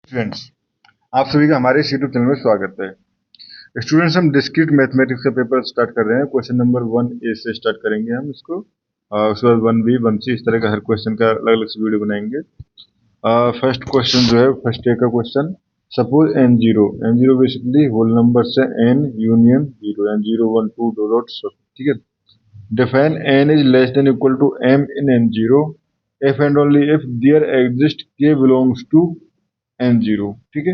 Students, आप सभी का हमारे इस यूट्यूब चैनल में स्वागत है। स्टूडेंट्स, हम डिस्क्रीट मैथमेटिक्स का पेपर स्टार्ट कर रहे हैं। क्वेश्चन नंबर 1A से स्टार्ट करेंगे हम इसको। उसके बाद 1B 1C इस तरह का हर क्वेश्चन का अलग अलग से वीडियो बनाएंगे। फर्स्ट क्वेश्चन जो है, फर्स्ट डे का question, suppose n0 basically whole number से n यूनियन 0 n0 1 2 डॉट सब, ठीक है। Define n is less than equal to m in n0 if and only if there exist k belongs to n0, ठीक है,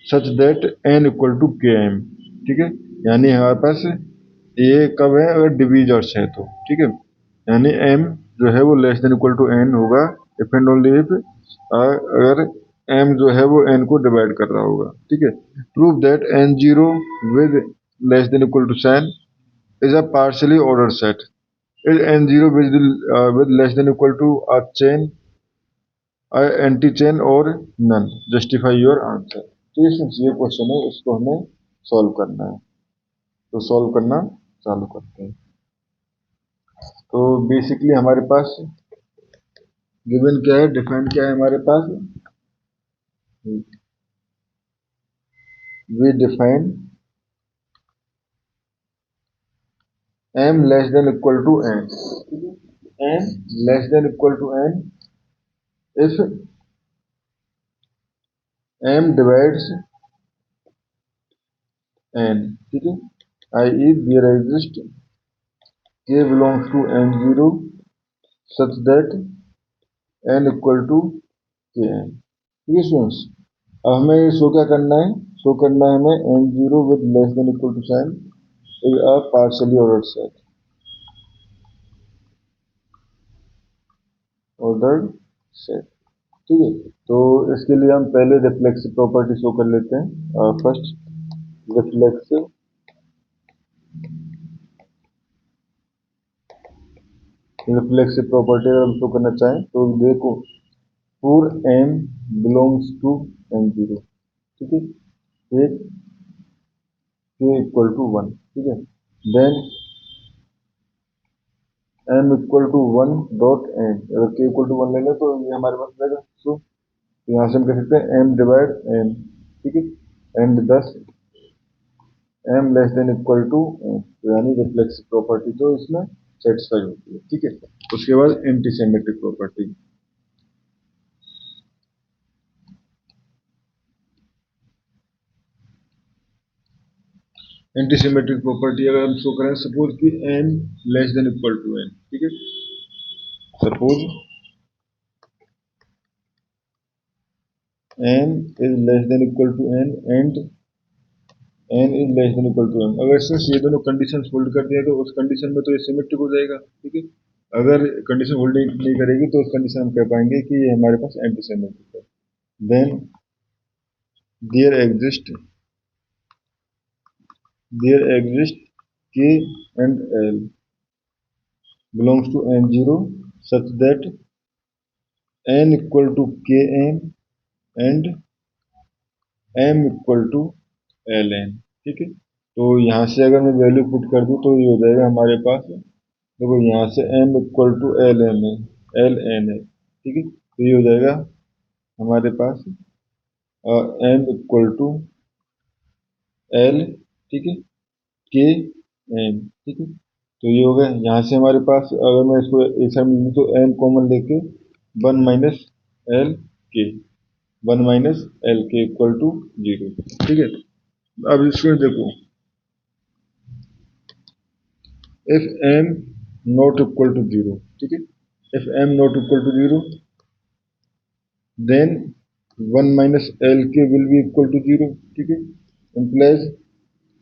such that n equal to K M, ठीक है। यानी हमारे पास ये कब है, अगर डिविजर्स है तो, ठीक है। यानी m जो है वो less than equal to n होगा इफ एंड ओनली इफ अगर m जो है वो n को डिवाइड कर रहा होगा, ठीक है। Prove that n0 with less than equal to sign is a partially order set is n0 with less than equal to a chain, anti chain और नन, जस्टिफाई योर आंसर। तो ये question है, इसको हमें सॉल्व करना है। तो solve करना चालू करते हैं। तो बेसिकली हमारे पास गिवन क्या है, डिफाइन क्या है हमारे पास, we define m less than equal to n, m less than equal to n if m divides n, ठीक है। i.e. There exist k belongs to n0 such that n equal to K N, ठीक है students. अब हमें show क्या करना है, show करना है हमें n0 with less than equal to sign is a partially ordered set, ordered set, ठीक है। तो इसके लिए हम पहले रिफ्लेक्सिव प्रॉपर्टी शो कर लेते हैं। फर्स्ट रिफ्लेक्सिव रिफ्लेक्सिव प्रॉपर्टी अगर हम शो करना चाहें तो देखो, for m belongs to n0, ठीक है, एक k इक्वल टू 1, ठीक है, then m equal to 1 dot n, अगर k इक्वल टू 1 ले लें तो ये हमारे पास रहेगा। तो यहाँ से हम कह सकते हैं m डिवाइड n, ठीक है, and thus m less than equal to n, तो यानी रिफ्लेक्सिव प्रॉपर्टी तो इसमें सेटिस्फाई होती है, ठीक है। उसके बाद एंटीसिमेट्रिक प्रॉपर्टी, एंटीसिमेट्रिक प्रॉपर्टी अगर हम शो करें, सपोज कि m less than equal to n, ठीक है, suppose n is less than equal to n and n is less than equal to m। अगर इसमें ये दोनों कंडीशन होल्ड कर दिया तो उस कंडीशन में तो ये सिमेट्रिक हो जाएगा, ठीक है। अगर कंडीशन होल्ड नहीं करेगी तो उस कंडीशन हम कह पाएंगे कि ये हमारे पास एंटीसिमेट्रिक है। Then there exist k and l belongs to n0 such that n equal to kn and m equal to ln, ठीक है। तो यहाँ से अगर मैं वैल्यू पुट कर दूँ तो ये हो जाएगा हमारे पास, देखो यहाँ से m इक्वल टू ln है, ठीक है। तो ये हो जाएगा हमारे पास m इक्वल टू l, ठीक है, k m, ठीक है। तो ये हो गया। यहाँ से हमारे पास अगर मैं इसको एक साइड में तो n कॉमन लेके 1 minus L K 1 minus L K equal to 0, ठीक है। अब इसको देखो, if m not equal to 0, ठीक है, if m not equal to 0 then 1 minus L K will be equal to 0, ठीक है, implies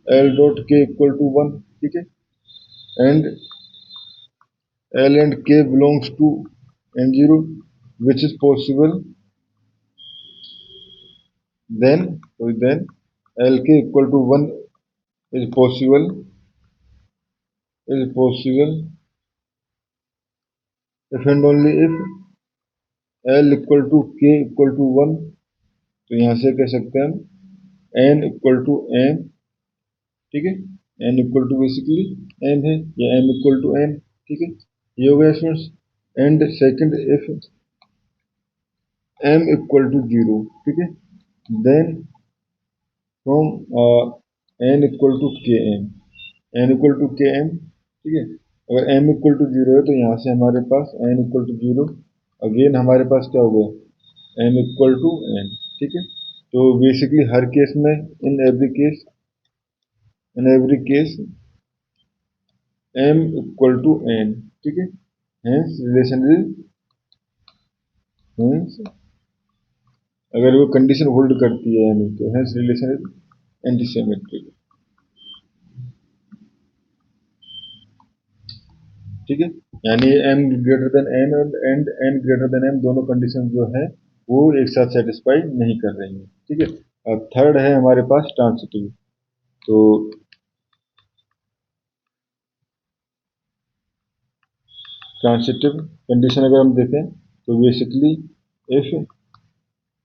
l dot K equal to 1, ठीक है, and l and k belongs to n0 which is possible, then lk equal to 1 is possible if and only if l equal to k equal to 1। तो यहाँ से कह सकते हैं हम n equal to m, ठीक है, n equal to basically m है या m इक्वल टू n, ठीक है। ये हो गया students. And second, if m equal to 0, ठीक है। Then from n equal to K M, n equal to K M, ठीक है। अगर m इक्वल टू 0 है तो यहाँ से हमारे पास n इक्वल टू 0, अगेन हमारे पास क्या हो गया m इक्वल टू n, ठीक है। तो बेसिकली हर केस में in every case m equal to n, ठीक है। हेंस रिलेशन इज, हेंस अगर वो कंडीशन होल्ड करती है n तो हेंस रिलेशन इज एंटीसिमेट्रिक, ठीक है। यानी m ग्रेटर देन n और n ग्रेटर देन m दोनों कंडीशन जो है वो एक साथ सेटिस्फाई नहीं कर रही है, ठीक है। अब थर्ड है हमारे पास ट्रांसिटिव। तो ट्रांसिटिव कंडीशन अगर हम देखें तो basically if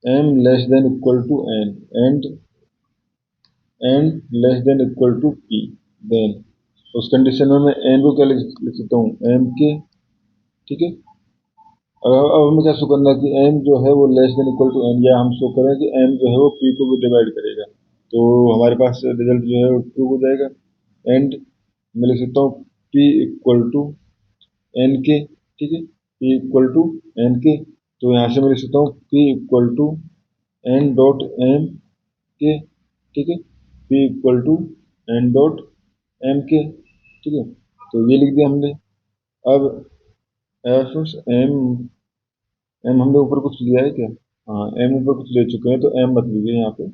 m less than equal to n and n less than equal to p, then उस कंडीशन में मैं n को क्या लिख सकता हूँ m के, ठीक है। अब हमें क्या शो करना है कि m जो है वो less than equal to n, या हम शो करें कि m जो है वो p को भी डिवाइड करेगा, तो हमारे पास रिजल्ट जो है वो ट्रू हो जाएगा। एंड मैं लिख सकता हूँ p इक्वल टू n के, ठीक है। p इक्वल टू n के, तो यहाँ से मैं लिख सकता हूँ p equal to n dot m K, ठीक है। p equal to n dot m K, ठीक है। तो ये लिख दिया हमने। अब एफ m एम हमने ऊपर कुछ लिया है क्या? हाँ, एम ऊपर कुछ ले चुके हैं तो एम मत लीजिए यहाँ पे,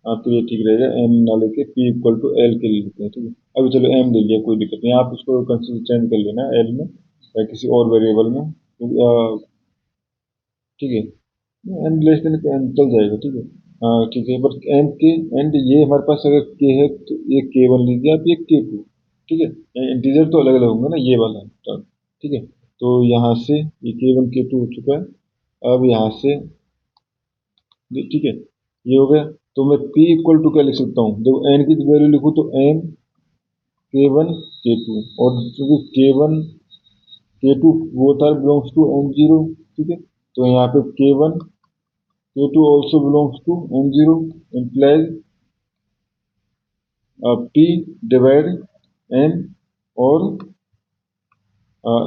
आपके लिए ठीक रहेगा। एम ना लेके पी इक्वल टू एल के लिए लिखते हैं, ठीक है। अभी चलो एम ले लिया, कोई दिक्कत नहीं, आप उसको कंसिडर चेंज कर लेना एल में या किसी और वेरिएबल में, ठीक है। एम लेस देन एम चल जाएगा, ठीक है। हाँ ठीक है, बट एम के एंड ये हमारे पास अगर के है तो ये के वन लीजिए आप, ये के टू, ठीक है। इंटीजर तो अलग अलग होंगे ना, ये वाला टर्म, ठीक है। तो यहाँ से ये के वन के टू हो चुका है। अब यहाँ से ठीक है, ये हो गया। तो मैं p इक्वल टू क्या लिख सकता हूँ, जब n की वैल्यू लिखूँ तो m k1 k2, और चूंकि k1 k2 both are belongs to m0, ठीक है। तो यहाँ पे k1 k2 also belongs to m0, implies p divide m, और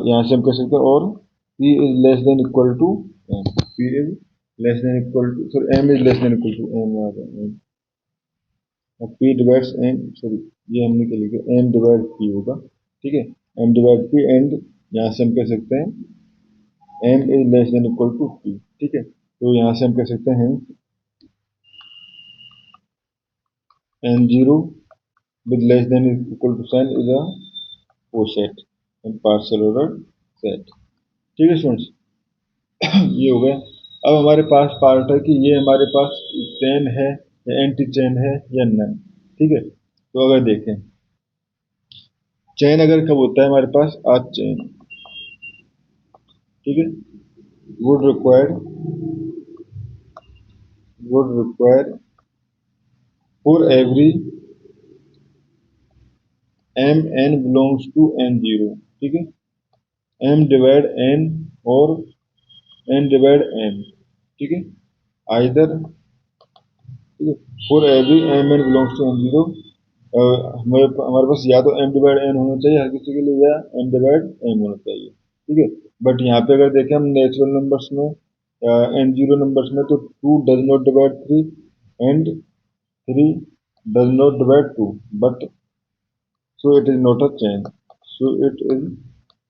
यहाँ से हम कह सकते हैं और p is less than equal to m, p is less than equal to, sorry m is less than equal to m, और p divides m, sorry ये हमने क्या लिखा, m डिवाइड p होगा, ठीक है। m डिवाइड p, एंड यहाँ से हम कह सकते हैं m is less than equal to p, ठीक है। तो यहाँ से हम कह सकते हैं n0 with less than equal to sign is a coset and partial order set, ठीक है स्टूडेंट्स। ये हो गया। अब हमारे पास पार्ट है कि ये हमारे पास चेन है या एंटी चेन है या नन, ठीक है। तो अगर देखें चेन अगर कब होता है हमारे पास, आज चेन, ठीक है, would require for every m n belongs to n0, ठीक है, m डिवाइड n और n डिवाइड m, ठीक है, आइदर, ठीक है, for every m n belongs to n0, हमारे पास या तो m डिवाइड n होना चाहिए हर किसी के लिए, या m डिवाइड m होना चाहिए, ठीक है। बट यहाँ पे अगर देखें हम नेचुरल नंबर्स में n0 नंबर्स में, तो 2 does not divide 3 and 3 does not divide 2, but so it is not a chain, so it is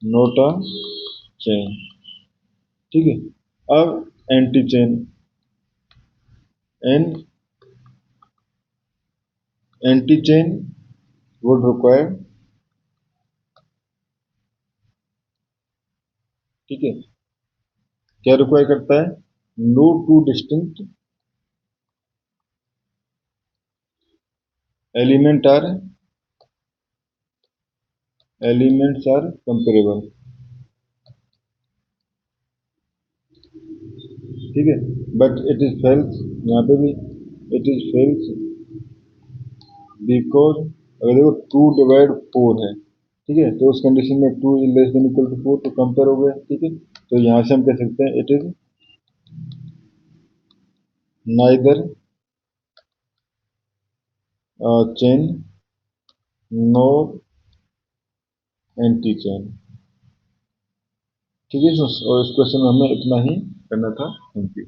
not a chain, ठीक है। अब anti chain, and anti chain would require, ठीक है, क्या require करता है, no two distinct elements are comparable, ठीक है। बट इट इज फेल्स, यहाँ पे भी इट इज फेल्स बिकॉज अगर देखो 2 डिवाइड 4 है, ठीक है, तो उस कंडीशन में 2 is less than equal to 4, तो कंपेयर हो गया, ठीक है। तो यहाँ से हम कह सकते हैं it is neither chain no anti chain. ठीक है, और इस क्वेश्चन में हमें इतना ही करना था। Thank you.